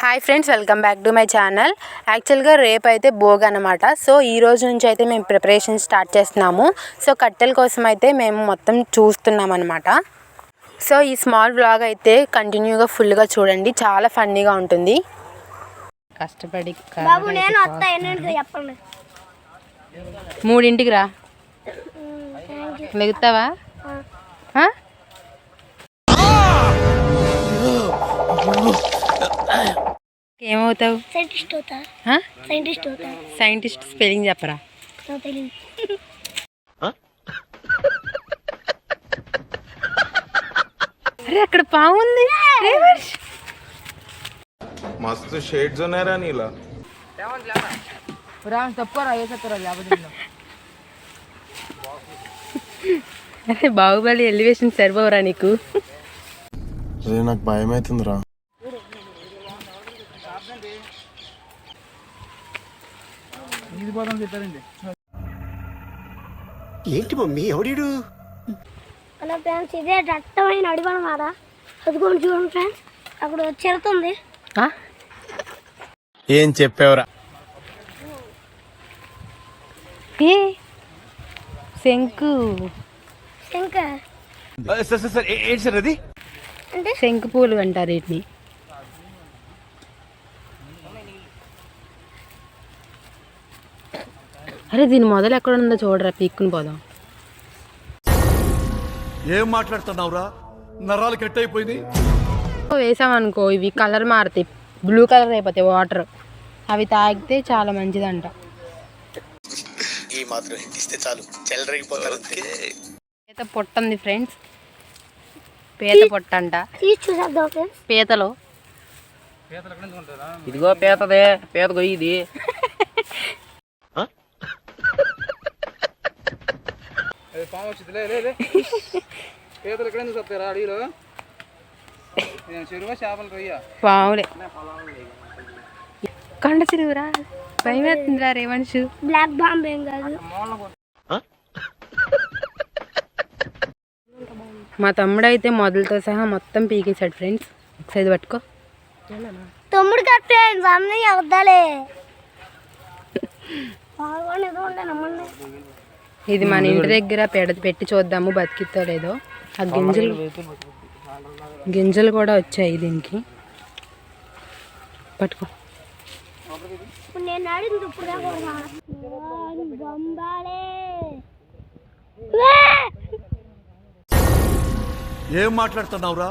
Hi friends, welcome back to my channel. యాక్చువల్గా రేపు అయితే భోగి అనమాట. సో ఈ రోజు నుంచి అయితే మేము ప్రిపరేషన్ స్టార్ట్ చేస్తున్నాము. సో కట్టెల కోసం అయితే మేము మొత్తం చూస్తున్నాం అనమాట. సో ఈ స్మాల్ వ్లాగ్ అయితే కంటిన్యూగా ఫుల్గా చూడండి, చాలా ఫన్నీగా ఉంటుంది. కష్టపడి 3ంటికి రా, లెగుతావా? ఏమవుతావు? సైంటిస్ట్ స్పెల్లింగ్ చెప్పరా? అరే అక్కడ బాగుంది, మస్తు షేడ్స్ ఉన్నాయరా నీలా. అరే బాహుబలి ఎలివేషన్ సరిపోవరా నీకు? నాకు భయం అవుతుందిరా. ఏంటి మమ్మీ ఎవడీడు? హలో ఫ్రెండ్స్, ఇదే దట్టమైన అడివనమాట. అదిగోండి చూడండి ఫ్రెండ్స్, అక్కడ చెరుతుంది. ఏం చెప్పావురా? శంకు శంకు పూలు అంటారు వీటిని. అరే దీని మొదలు ఎక్కడ ఉందో చూడరా, పీక్కుని పోదాం. ఏం మాట్లాడుతున్నావురా? నరాలు కట్ అయిపోయింది. వేసామనుకో ఇవి కలర్ మారుతాయి, బ్లూ కలర్ అయిపోతాయి వాటర్. అవి తాగితే చాలా మంచిదంట. ఈ మాత్రం ఇస్తే చాలు, చెల్లరగిపోతారు. పీత పొట్ట ఉంది ఫ్రెండ్స్, పీత పొట్ట అంట. పీతలో ఇదిగో పీతదే, పీత గొయ్యిది. పాము వచ్చింది, పీతలు ఎక్కడ ఎందుకు వస్తారా అడవిలో? చెరువు చేపలు రొయ్య పాములే, కొండ చెరువురా. భయం వేస్తుందిరా రే మనిషి. బ్లాక్ బాంబ్ ఏం కాదు. మా తమ్ముడు అయితే మొదలతో సహా మొత్తం పీకేశాడు ఫ్రెండ్స్. ఒకసారి పట్టుకో. తమ్ముడు కదా ఫ్రెండ్స్, అన్నీ అవుతాలే. ఇది మన ఇంటి దగ్గర పెట్టి చూద్దాము బతికితో లేదో. ఆ గింజలు కూడా వచ్చాయి దీనికి. పట్టుకో. ఏం మాట్లాడుతున్నావురా?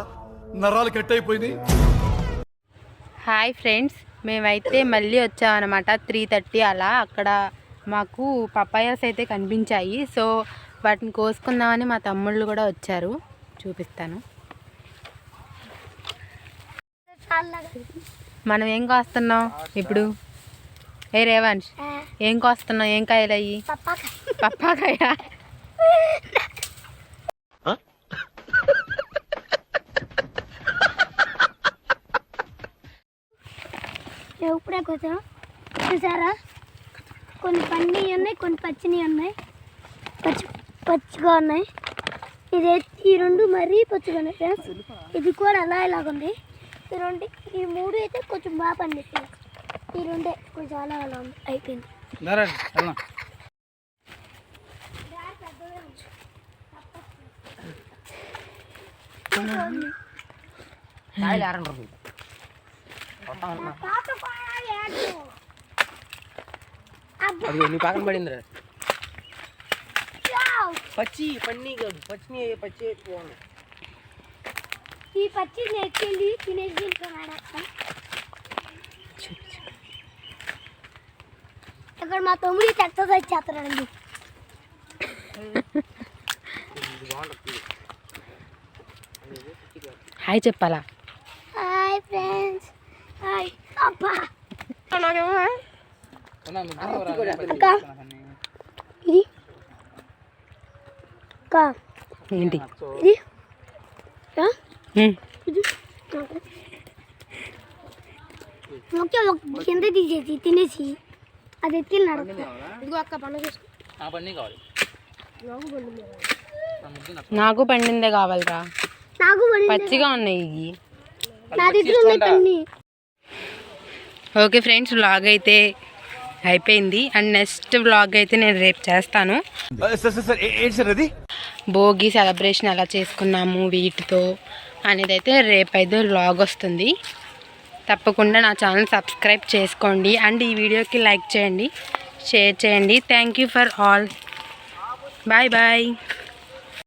నరాలు కట్ అయిపోయింది. హాయ్ ఫ్రెండ్స్, మేమైతే మళ్ళీ వచ్చామన్నమాట. 3:30 అలా. అక్కడ మాకు పపాయాస్ అయితే కనిపించాయి. సో వాటిని కోసుకుందామని మా తమ్ముళ్ళు కూడా వచ్చారు, చూపిస్తాను. మనం ఏం కోస్తున్నాం ఇప్పుడు? ఏ రేవాన్ష్, ఏం కోస్తున్నాం? ఏం కాయలు అయ్యి? పప్పాకాయ. ఇప్పుడే కొంచెం చూసారా, కొన్ని పండినవి ఉన్నాయి, కొన్ని పచ్చినవి ఉన్నాయి. పచ్చిగా ఉన్నాయి. ఈ రెండు మరీ పచ్చిగా ఉన్నాయి ఫ్రెండ్స్. ఇది కూడా అలా ఇలాగుంది. ఈ మూడు అయితే కొంచెం బాగా పండిస్తాయి. ఈ రెండే కొంచెం అలా అలా ఉంది, అయిపోయింది. నీ పక్కన పడిందిరా. పచ్చి పన్నీ కాదు, పచ్చి ఈ పచ్చి నెక్కెళ్ళి తినేసి ఇక్కడ మా తమ్ముడి ఎక్సర్సైజ్ చేస్తారండి. హాయ్ చెప్పాలా? Hi friends. హాయ్ అబ్బా. ఏంటి కింద తీసేసి తినేసి అది ఎత్తిన్నాడు. ఇదిగో అక్క పండుగ నాకు పండిందే కావాలరా. నాకు పచ్చిగా ఉన్నాయి ఇవి. నా దగ్గర ఉన్నాయి పన్ని. ఓకే ఫ్రెండ్స్, వ్లాగ్ అయితే అయిపోయింది. అండ్ నెక్స్ట్ వ్లాగ్ అయితే నేను రేపు చేస్తాను. భోగి సెలబ్రేషన్ ఎలా చేసుకున్నాము వీటితో అనేది అయితే రేపైతే వ్లాగ్ వస్తుంది. తప్పకుండా నా ఛానల్ సబ్స్క్రైబ్ చేసుకోండి. అండ్ ఈ వీడియోకి లైక్ చేయండి, షేర్ చేయండి. Thank you for all. Bye bye.